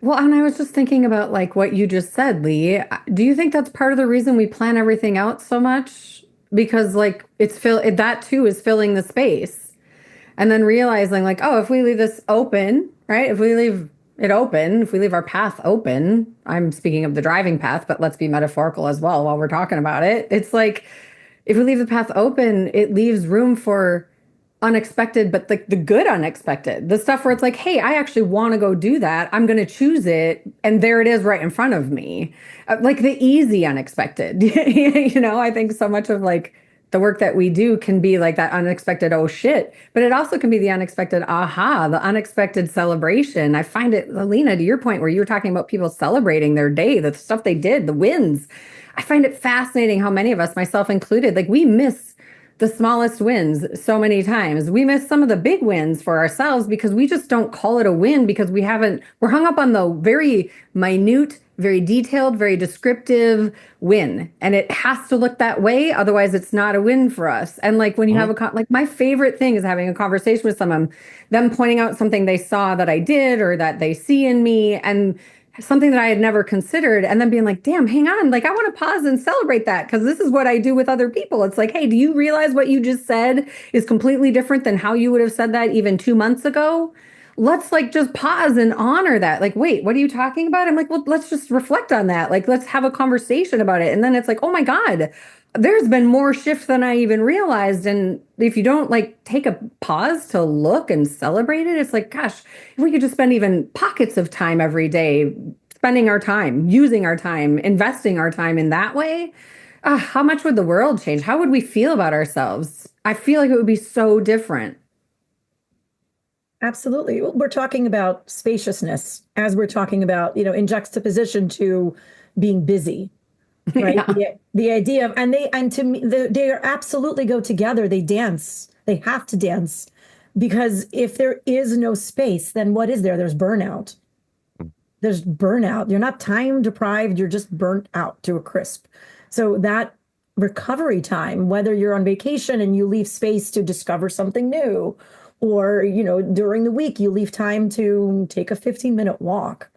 Well, and I was just thinking about like what you just said, Lee. Do you think that's part of the reason we plan everything out so much? Because like that too is filling the space. And then realizing like, oh, if we leave this open, right? If we leave it open, if we leave our path open, I'm speaking of the driving path, but let's be metaphorical as well while we're talking about it. It's like if we leave the path open, it leaves room for unexpected, but like the good unexpected, the stuff where it's like, hey, I actually want to go do that. I'm going to choose it. And there it is right in front of me. Like the easy unexpected. I think so much of like the work that we do can be like that unexpected, oh shit. But it also can be the unexpected, aha, the unexpected celebration. I find it, Alina, to your point where you were talking about people celebrating their day, the stuff they did, the wins. I find it fascinating how many of us, myself included, like we miss the smallest wins so many times. We miss some of the big wins for ourselves because we just don't call it a win because we're hung up on the very minute, very detailed, very descriptive win. And it has to look that way. Otherwise, it's not a win for us. And like when you have like my favorite thing is having a conversation with someone, them pointing out something they saw that I did or that they see in me. And something that I had never considered, and then being like, damn, hang on, like I want to pause and celebrate that because this is what I do with other people. It's like, hey, do you realize what you just said is completely different than how you would have said that even 2 months ago? Let's like just pause and honor that. Like, wait, what are you talking about? I'm like, well, let's just reflect on that. Like, let's have a conversation about it. And then it's like, oh my God, there's been more shift than I even realized. And if you don't like take a pause to look and celebrate it, it's like, gosh, if we could just spend even pockets of time every day, spending our time, using our time, investing our time in that way, how much would the world change? How would we feel about ourselves? I feel like it would be so different. Absolutely. We're talking about spaciousness as we're talking about, in juxtaposition to being busy, right? Yeah. The idea of, and to me, they are absolutely go together. They dance. They have to dance because if there is no space, then what is there? There's burnout. There's burnout. You're not time deprived. You're just burnt out to a crisp. So that recovery time, whether you're on vacation and you leave space to discover something new, or, during the week, you leave time to take a 15-minute walk,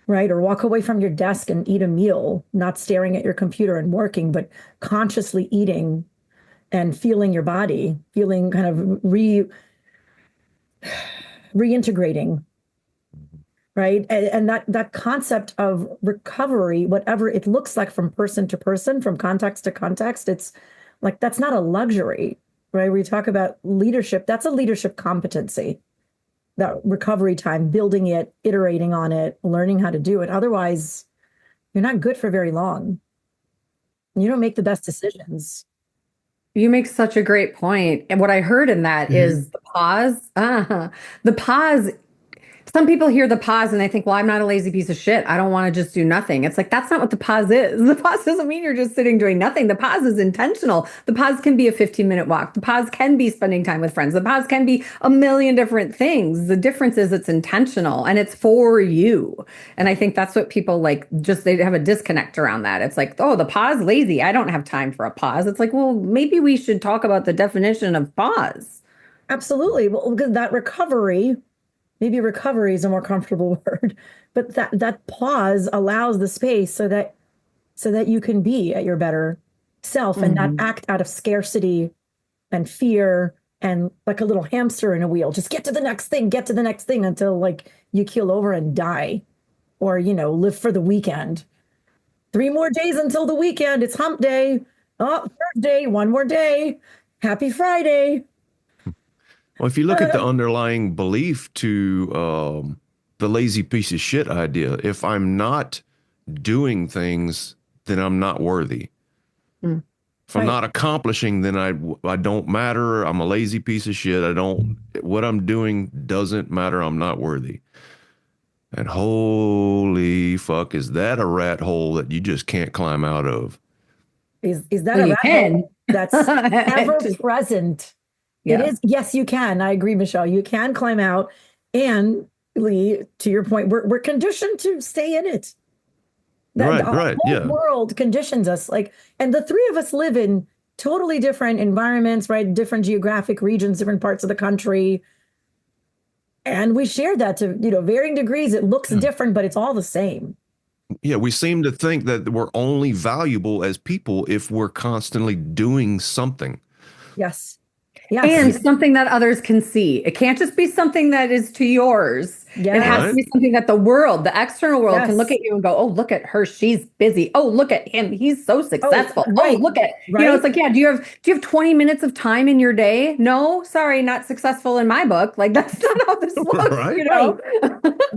right? Or walk away from your desk and eat a meal, not staring at your computer and working, but consciously eating and feeling your body, feeling kind of reintegrating, right? And that concept of recovery, whatever it looks like from person to person, from context to context, it's like that's not a luxury, right? We talk about leadership, that's a leadership competency. That recovery time, building it, iterating on it, learning how to do it. Otherwise, you're not good for very long. You don't make the best decisions. You make such a great point. And what I heard in that Mhm. is the pause. The pause. Some people hear the pause and they think, well, I'm not a lazy piece of shit. I don't want to just do nothing. It's like, that's not what the pause is. The pause doesn't mean you're just sitting doing nothing. The pause is intentional. The pause can be a 15-minute walk. The pause can be spending time with friends. The pause can be a million different things. The difference is it's intentional and it's for you. And I think that's what people like, just they have a disconnect around that. It's like, oh, the pause, lazy. I don't have time for a pause. It's like, well, maybe we should talk about the definition of pause. Absolutely. Well, because that recovery, maybe recovery is a more comfortable word, but that pause allows the space so that you can be at your better self and not Mhm. act out of scarcity and fear and like a little hamster in a wheel. Just get to the next thing, get to the next thing until like you keel over and die or, live for the weekend. 3 more days until the weekend. It's hump day. Oh, Thursday, one more day. Happy Friday. Well, if you look at the underlying belief to the lazy piece of shit idea, if I'm not doing things, then I'm not worthy. Mm. If I'm Right. not accomplishing, then I don't matter. I'm a lazy piece of shit. What I'm doing doesn't matter. I'm not worthy. And holy fuck, is that a rat hole that you just can't climb out of? Is that Well, a you rat hole can. that's ever Just- present? It yeah. is. Yes, you can. I agree, Michelle. You can climb out. And Lee, to your point, we're conditioned to stay in it. That the Right, whole right, yeah. world conditions us. Like, and the three of us live in totally different environments, right? Different geographic regions, different parts of the country. And we share that to, varying degrees. It looks different, but it's all the same. Yeah, we seem to think that we're only valuable as people if we're constantly doing something. Yes. Yes. And something that others can see. It can't just be something that is to yours. It has Yes. to be something that the world, the external world, can look Yes. at you and go, "Oh, look at her, she's busy. Oh, look at him, he's so successful. Oh, right. look at," Right. it's like, yeah, do you have 20 minutes of time in your day? No, sorry, not successful in my book. Like that's not how this looks, Right.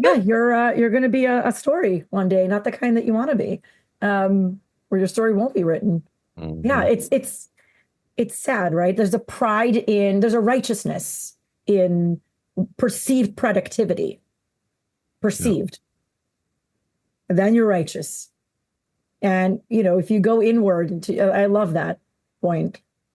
Yeah, you're going to be a story one day, not the kind that you want to be, where your story won't be written. Mhm. Yeah, it's sad, right? There's a righteousness in perceived productivity, perceived. And then you're righteous. And, if you go inward I love that point.